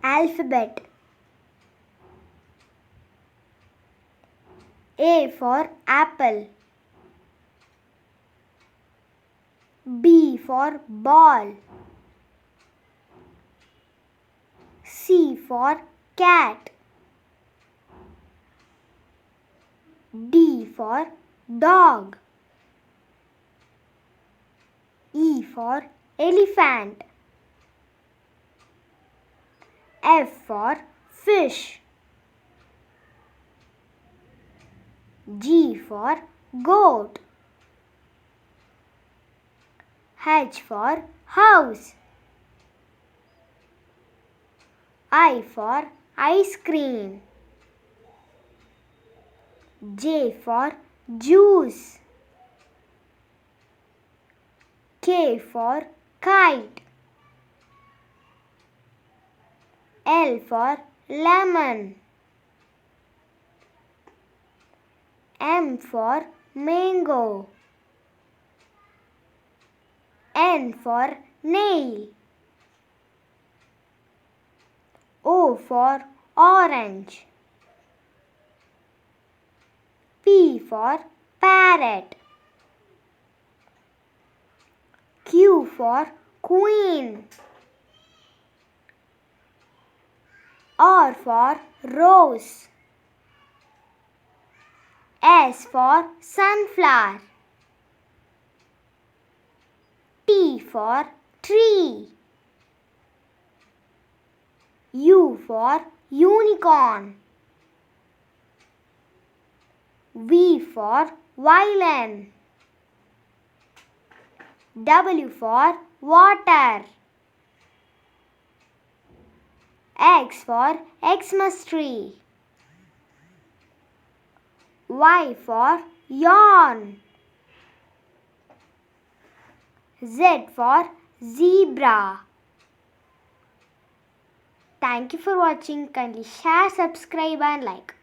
alphabet. A for apple. B for ball. C for cat. D for dog. E for elephant. F for fish. G for goat. H for house. I for ice cream. J for juice. K for kite. L for lemon. M for mango. N for nail. O for orange. P for parrot. Q for queen. R for rose. S for sunflower. T for tree. U for unicorn. V for violin. W for water. X for Xmas tree. Y for yarn. Z for zebra. Thank you for watching. Kindly share, subscribe and like.